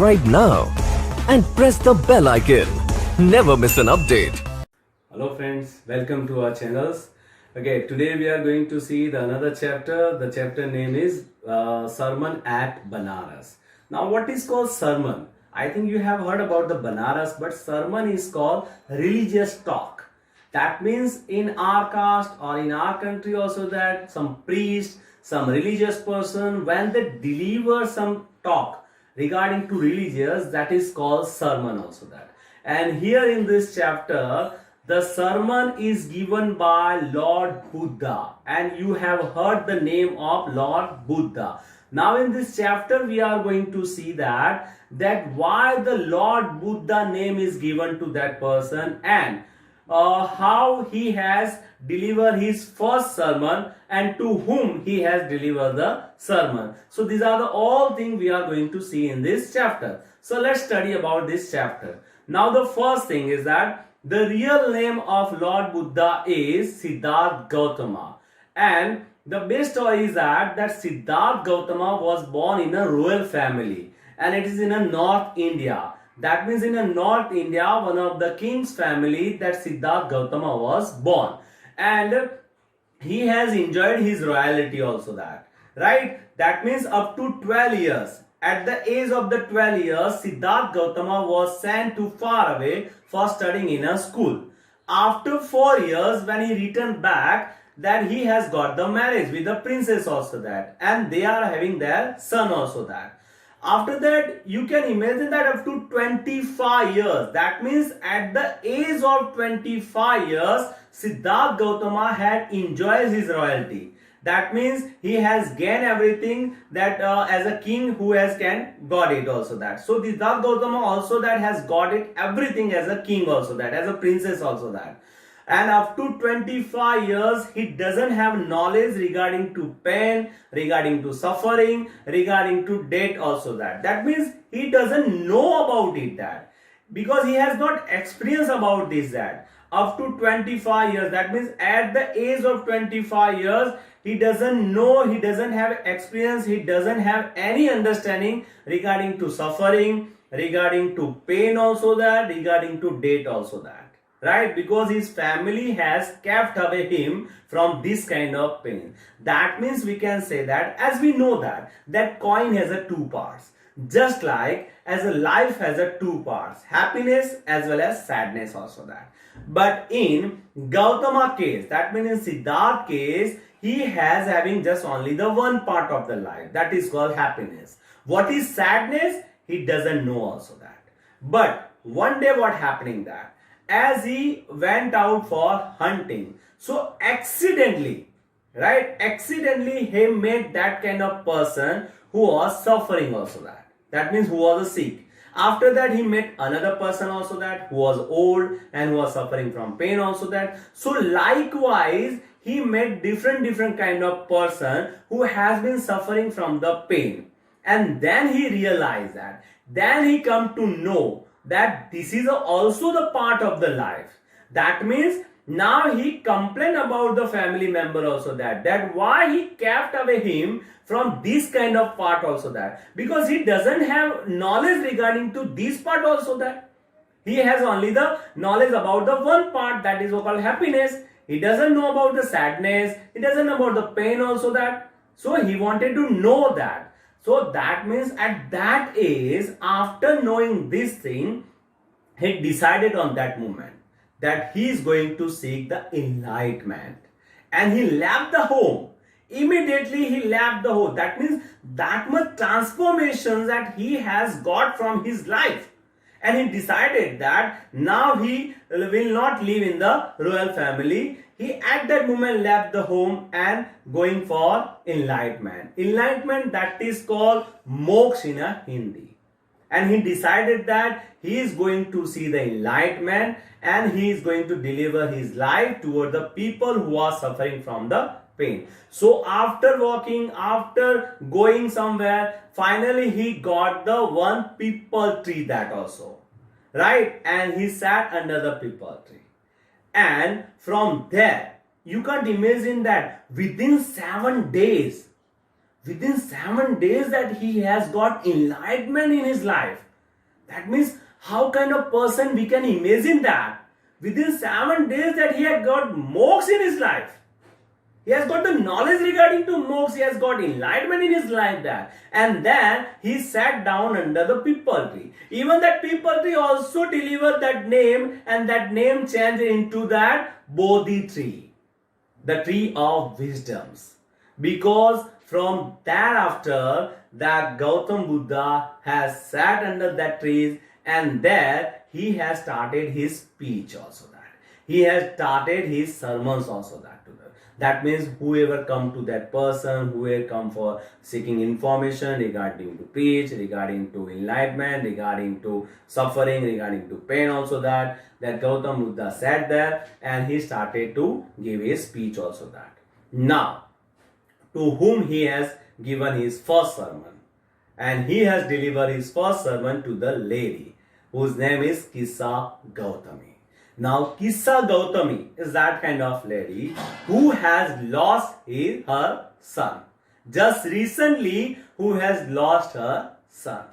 subscribe now and press the bell icon. Never miss an update. Hello friends, welcome to our channels. Okay, today we are going to see another chapter. The chapter name is Sermon at Benares. Now what is called sermon? I think you have heard about the Benares, but sermon is called religious talk. That means in our caste or in our country also that some priest, some religious person, when they deliver some talk regarding to religious, that is called sermon also that. And here in this chapter, the sermon is given by Lord Buddha, and you have heard the name of Lord Buddha. Now in this chapter we are going to see that why the Lord Buddha name is given to that person, and how he has delivered his first sermon and to whom he has delivered the sermon. So these are the all things we are going to see in this chapter. So let's study about this chapter. Now the first thing is that the real name of Lord Buddha is Siddhartha Gautama, and the best story is that Siddhartha Gautama was born in a royal family, and it is in a North India. That means in a North India, one of the king's family, that Siddhartha Gautama was born, and he has enjoyed his royalty also that, right? That means up to 12 years. At the age of the 12 years, Siddhartha Gautama was sent to far away for studying in a school. After 4 years, when he returned back, that he has got the marriage with the princess also that, and they are having their son also that. After that, you can imagine that up to 25 years, that means at the age of 25 years, Siddhartha Gautama had enjoyed his royalty. That means he has gained everything that as a king who has got it also that. So Siddhartha Gautama also that has got it everything as a king also that, as a princess also that. And up to 25 years, he doesn't have knowledge regarding to pain, regarding to suffering, regarding to death also that. That means he doesn't know about it that, because he has not experience about this that. Up to 25 years, that means at the age of 25 years, he doesn't know, he doesn't have experience, he doesn't have any understanding regarding to suffering, regarding to pain also that, regarding to death also that. Right, because his family has kept away him from this kind of pain. That means we can say that, as we know that coin has a two parts, just like as a life has a two parts, happiness as well as sadness also that. But in Gautama case, that means in Siddhartha case, he has having just only the one part of the life, that is called happiness. What is sadness? He doesn't know also that. But one day what happening that, as he went out for hunting, so accidentally he met that kind of person who was suffering also that. That means who was sick. After that he met another person also that, who was old and who was suffering from pain also that. So likewise he met different kind of person who has been suffering from the pain, and then he realized that, then he come to know that this is also the part of the life. That means now he complained about the family member also that why he kept away him from this kind of part also that, because he doesn't have knowledge regarding to this part also that. He has only the knowledge about the one part, that is called happiness. He doesn't know about the sadness, he doesn't know about the pain also that. So he wanted to know that. So that means at that age, after knowing this thing, he decided on that moment that he is going to seek the enlightenment. And he left the home. Immediately he left the home. That means that much transformations that he has got from his life. And he decided that now he will not live in the royal family. He at that moment left the home and going for enlightenment. Enlightenment, that is called moksha in a Hindi. And he decided that he is going to see the enlightenment, and he is going to deliver his life toward the people who are suffering from the pain. So after walking, after going somewhere, finally he got the one peepal tree that also. Right? And he sat under the peepal tree. And from there, you can't imagine that within 7 days, that he has got enlightenment in his life. That means how kind of person we can imagine that within 7 days that he had got moksha in his life. He has got the knowledge regarding to moksha. He has got enlightenment in his life there. And then he sat down under the people tree. Even that people tree also delivered that name, and that name changed into that Bodhi tree, the tree of wisdoms. Because from thereafter that Gautam Buddha has sat under that tree, and there he has started his speech also that. He has started his sermons also that. That means whoever come to that person, whoever come for seeking information regarding to preach, regarding to enlightenment, regarding to suffering, regarding to pain also that Gautam Buddha sat there and he started to give his speech also that. Now, to whom he has given his first sermon, and he has delivered his first sermon to the lady whose name is Kissa Gautami. Now, Kissa Gautami is that kind of lady who has lost her son. Just recently, who has lost her son.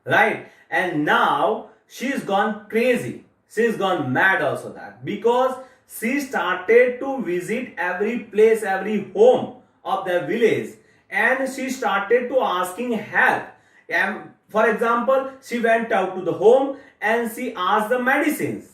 Right? And now, she's gone crazy. She's gone mad also that. Because she started to visit every place, every home of the village. And she started to asking help. And for example, she went out to the home and she asked the medicines.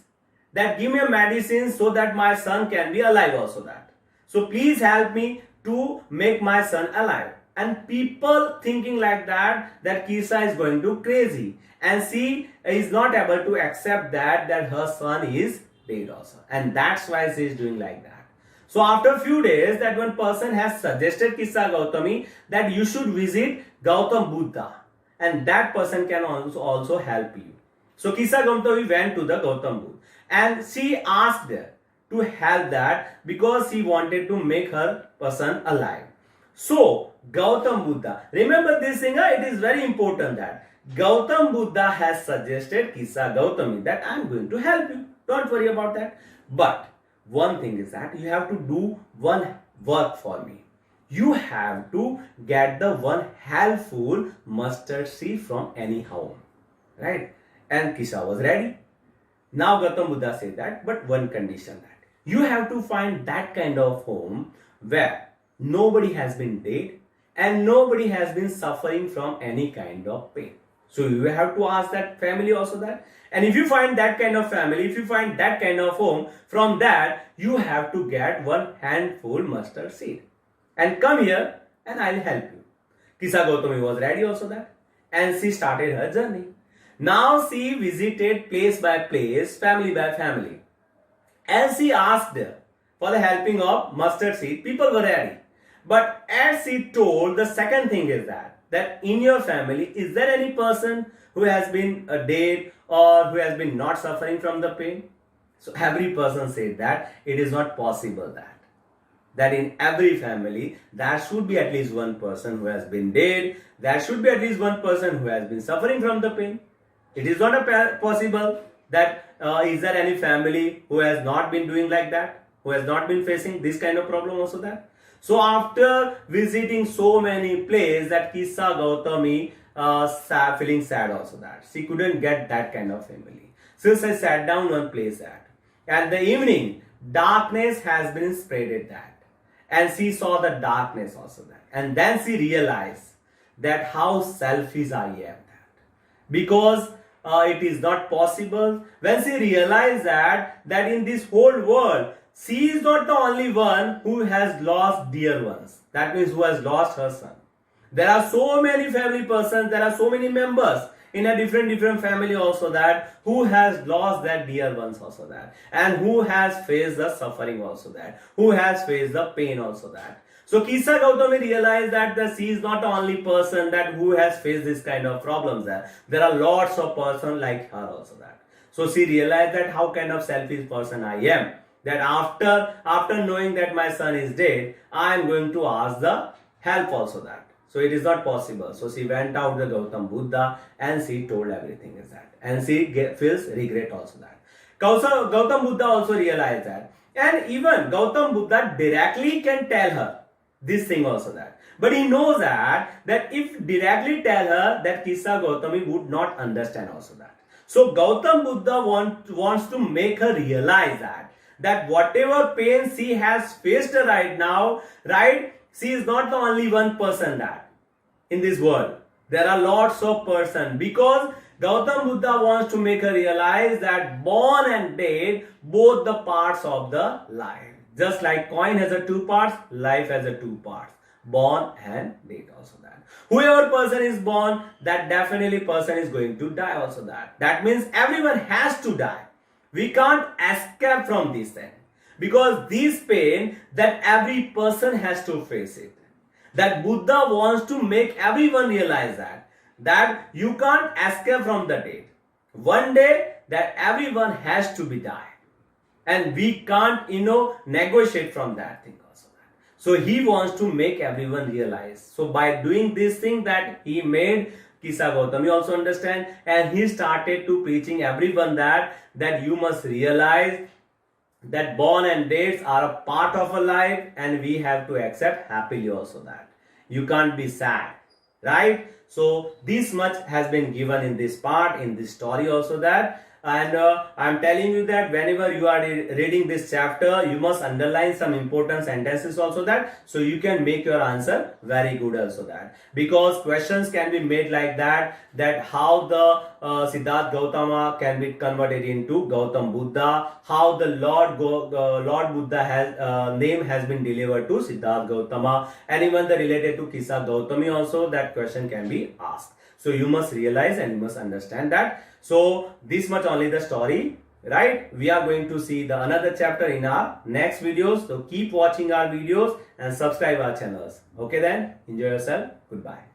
That give me a medicine so that my son can be alive also that. So please help me to make my son alive. And people thinking like that Kissa is going to crazy. And she is not able to accept that her son is dead also. And that's why she is doing like that. So after a few days, that one person has suggested Kissa Gautami that you should visit Gautam Buddha. And that person can also help you. So Kissa Gautami went to the Gautam Buddha. And she asked there to help that because she wanted to make her person alive. So Gautam Buddha, remember this thing, it is very important that Gautam Buddha has suggested Kissa Gautami that I am going to help you. Don't worry about that. But one thing is that you have to do one work for me. You have to get the one helpful mustard seed from any home. Right? And Kissa was ready. Now Gautam Buddha said that, but one condition that you have to find that kind of home where nobody has been dead and nobody has been suffering from any kind of pain. So you have to ask that family also that. And if you find that kind of family, if you find that kind of home, from that you have to get one handful mustard seed. And come here and I'll help you. Kissa Gautami was ready also that. And she started her journey. Now she visited place by place, family by family. As she asked for the helping of mustard seed, people were ready. But as she told, the second thing is that in your family, is there any person who has been dead or who has been not suffering from the pain? So every person said that it is not possible that in every family there should be at least one person who has been dead, there should be at least one person who has been suffering from the pain. It is not possible that is there any family who has not been doing like that, who has not been facing this kind of problem also that. So after visiting so many places that Kissa Gautami feeling sad also that she couldn't get that kind of family. Since I sat down one place and the evening darkness has been spreaded that, and she saw the darkness also that, and then she realized that how selfish I am that, because it is not possible. When she realized that in this whole world, she is not the only one who has lost dear ones. That means who has lost her son. There are so many family persons, there are so many members in a different family also that who has lost their dear ones also that, and who has faced the suffering also that, who has faced the pain also that. So Kissa Gautami realized that she is not the only person that who has faced this kind of problems there. There are lots of persons like her also that. So she realized that how kind of selfish person I am. That after knowing that my son is dead, I am going to ask the help also that. So it is not possible. So she went out to Gautam Buddha and she told everything is that. And she feels regret also that. Gautam Buddha also realized that. And even Gautam Buddha directly can tell her this thing also that. But he knows that if directly tell her that Kissa Gautami would not understand also that. So Gautam Buddha wants to make her realize that whatever pain she has faced right now, right, she is not the only one person that in this world. There are lots of persons, because Gautam Buddha wants to make her realize that born and dead, both the parts of the life. Just like coin has a two parts, life has a two parts. Born and dead also that. Whoever person is born, that definitely person is going to die also that. That means everyone has to die. We can't escape from this thing. Because this pain that every person has to face it. That Buddha wants to make everyone realize that you can't escape from the death. One day that everyone has to be died. And we can't, negotiate from that thing also. So he wants to make everyone realize. So by doing this thing that he made Kisa Gautami also understand, and he started to preaching everyone that you must realize that born and deaths are a part of a life, and we have to accept happily also that. You can't be sad, right? So this much has been given in this part, in this story also that. And I'm telling you that whenever you are reading this chapter, you must underline some important sentences also that, so you can make your answer very good also that. Because questions can be made like that how the Siddhartha Gautama can be converted into Gautam Buddha, how the Lord Buddha has name has been delivered to Siddhartha Gautama, and even the related to Kisa Gautami also, that question can be asked. So you must realize and you must understand that. So this much only the story, right? We are going to see the another chapter in our next videos. So keep watching our videos and subscribe our channels. Okay then, enjoy yourself. Goodbye.